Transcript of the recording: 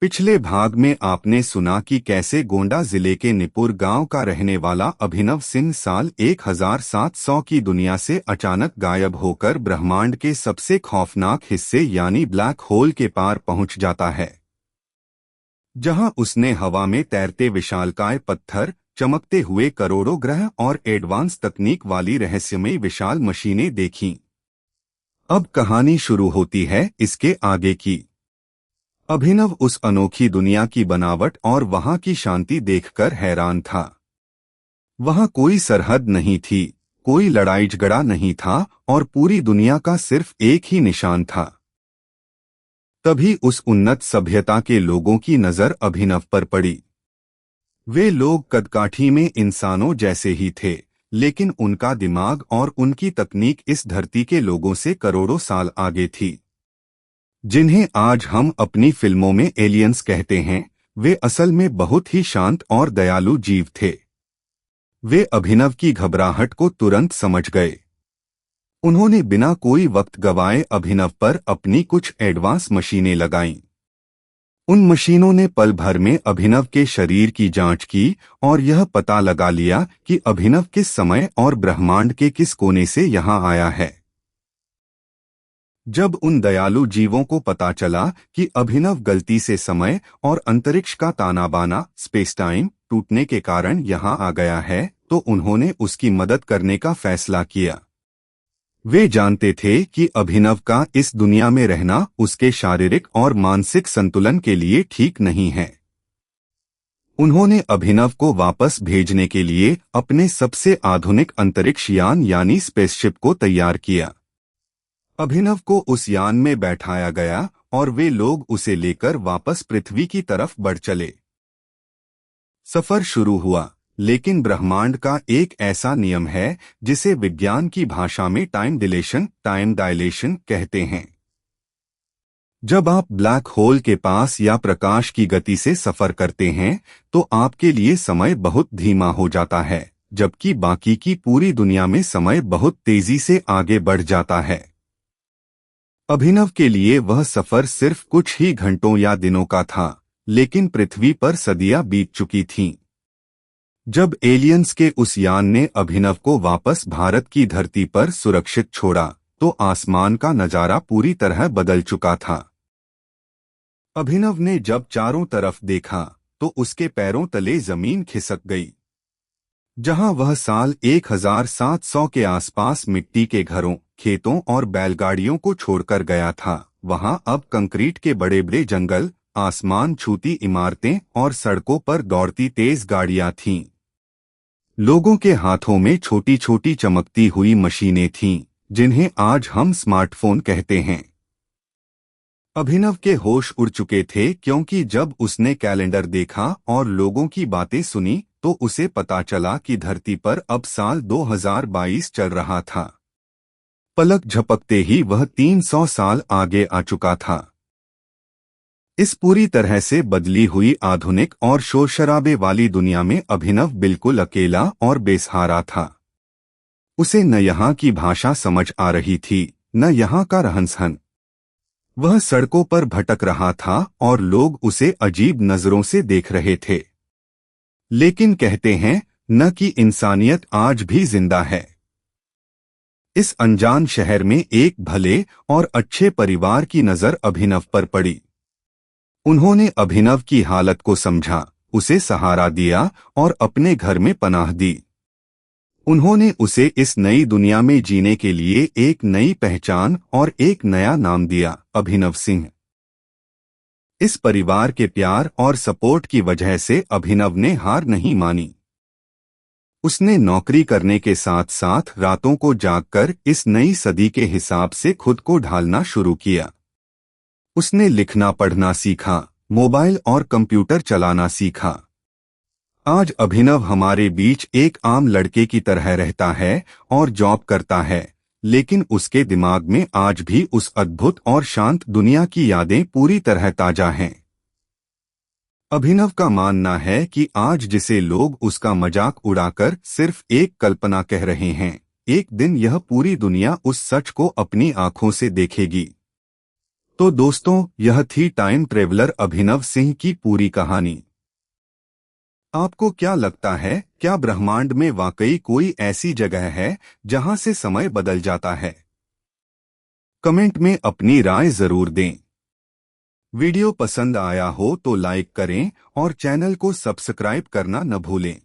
पिछले भाग में आपने सुना कि कैसे गोंडा जिले के निपुर गांव का रहने वाला अभिनव सिंह साल 1700 की दुनिया से अचानक गायब होकर ब्रह्मांड के सबसे खौफनाक हिस्से यानी ब्लैक होल के पार पहुंच जाता है, जहां उसने हवा में तैरते विशालकाय पत्थर, चमकते हुए करोड़ों ग्रह और एडवांस तकनीक वाली रहस्यमयी विशाल मशीनें देखीं। अब कहानी शुरू होती है इसके आगे की। अभिनव उस अनोखी दुनिया की बनावट और वहां की शांति देखकर हैरान था। वहां कोई सरहद नहीं थी, कोई लड़ाई झगड़ा नहीं था और पूरी दुनिया का सिर्फ एक ही निशान था। तभी उस उन्नत सभ्यता के लोगों की नजर अभिनव पर पड़ी। वे लोग कदकाठी में इंसानों जैसे ही थे, लेकिन उनका दिमाग और उनकी तकनीक इस धरती के लोगों से करोड़ों साल आगे थी। जिन्हें आज हम अपनी फिल्मों में एलियंस कहते हैं, वे असल में बहुत ही शांत और दयालु जीव थे। वे अभिनव की घबराहट को तुरंत समझ गए। उन्होंने बिना कोई वक्त गवाए अभिनव पर अपनी कुछ एडवांस मशीनें लगाईं। उन मशीनों ने पल भर में अभिनव के शरीर की जांच की और यह पता लगा लिया कि अभिनव किस समय और ब्रह्मांड के किस कोने से यहाँ आया है। जब उन दयालु जीवों को पता चला कि अभिनव गलती से समय और अंतरिक्ष का ताना बाना स्पेस टाइम टूटने के कारण यहाँ आ गया है, तो उन्होंने उसकी मदद करने का फैसला किया। वे जानते थे कि अभिनव का इस दुनिया में रहना उसके शारीरिक और मानसिक संतुलन के लिए ठीक नहीं है। उन्होंने अभिनव को वापस भेजने के लिए अपने सबसे आधुनिक अंतरिक्ष यान यानी स्पेसशिप को तैयार किया। अभिनव को उस यान में बैठाया गया और वे लोग उसे लेकर वापस पृथ्वी की तरफ बढ़ चले। सफर शुरू हुआ, लेकिन ब्रह्मांड का एक ऐसा नियम है जिसे विज्ञान की भाषा में टाइम डायलेशन कहते हैं। जब आप ब्लैक होल के पास या प्रकाश की गति से सफर करते हैं, तो आपके लिए समय बहुत धीमा हो जाता है, जबकि बाकी की पूरी दुनिया में समय बहुत तेजी से आगे बढ़ जाता है। अभिनव के लिए वह सफर सिर्फ कुछ ही घंटों या दिनों का था, लेकिन पृथ्वी पर सदियां बीत चुकी थीं। जब एलियंस के उस यान ने अभिनव को वापस भारत की धरती पर सुरक्षित छोड़ा, तो आसमान का नजारा पूरी तरह बदल चुका था। अभिनव ने जब चारों तरफ देखा, तो उसके पैरों तले जमीन खिसक गई। जहां वह साल 1700 के आसपास मिट्टी के घरों, खेतों और बैलगाड़ियों को छोड़कर गया था, वहां अब कंक्रीट के बड़े बड़े जंगल, आसमान छूती इमारतें और सड़कों पर दौड़ती तेज गाड़ियां थीं। लोगों के हाथों में छोटी छोटी चमकती हुई मशीनें थीं, जिन्हें आज हम स्मार्टफोन कहते हैं। अभिनव के होश उड़ चुके थे, क्योंकि जब उसने कैलेंडर देखा और लोगों की बातें सुनी, तो उसे पता चला कि धरती पर अब साल 2022 चल रहा था। पलक झपकते ही वह 300 साल आगे आ चुका था। इस पूरी तरह से बदली हुई आधुनिक और शोर-शराबे वाली दुनिया में अभिनव बिल्कुल अकेला और बेसहारा था। उसे न यहाँ की भाषा समझ आ रही थी, न यहाँ का रहन-सहन। वह सड़कों पर भटक रहा था और लोग उसे अजीब नजरों से देख रहे थे। लेकिन कहते हैं न कि इंसानियत आज भी जिंदा है। इस अनजान शहर में एक भले और अच्छे परिवार की नजर अभिनव पर पड़ी। उन्होंने अभिनव की हालत को समझा, उसे सहारा दिया और अपने घर में पनाह दी। उन्होंने उसे इस नई दुनिया में जीने के लिए एक नई पहचान और एक नया नाम दिया, अभिनव सिंह। इस परिवार के प्यार और सपोर्ट की वजह से अभिनव ने हार नहीं मानी। उसने नौकरी करने के साथ साथ रातों को जागकर इस नई सदी के हिसाब से खुद को ढालना शुरू किया। उसने लिखना पढ़ना सीखा, मोबाइल और कंप्यूटर चलाना सीखा। आज अभिनव हमारे बीच एक आम लड़के की तरह रहता है और जॉब करता है, लेकिन उसके दिमाग में आज भी उस अद्भुत और शांत दुनिया की यादें पूरी तरह ताजा हैं। अभिनव का मानना है कि आज जिसे लोग उसका मजाक उड़ाकर सिर्फ एक कल्पना कह रहे हैं, एक दिन यह पूरी दुनिया उस सच को अपनी आंखों से देखेगी। तो दोस्तों, यह थी टाइम ट्रेवलर अभिनव सिंह की पूरी कहानी। आपको क्या लगता है, क्या ब्रह्मांड में वाकई कोई ऐसी जगह है जहां से समय बदल जाता है? कमेंट में अपनी राय जरूर दें। वीडियो पसंद आया हो तो लाइक करें और चैनल को सब्सक्राइब करना न भूलें।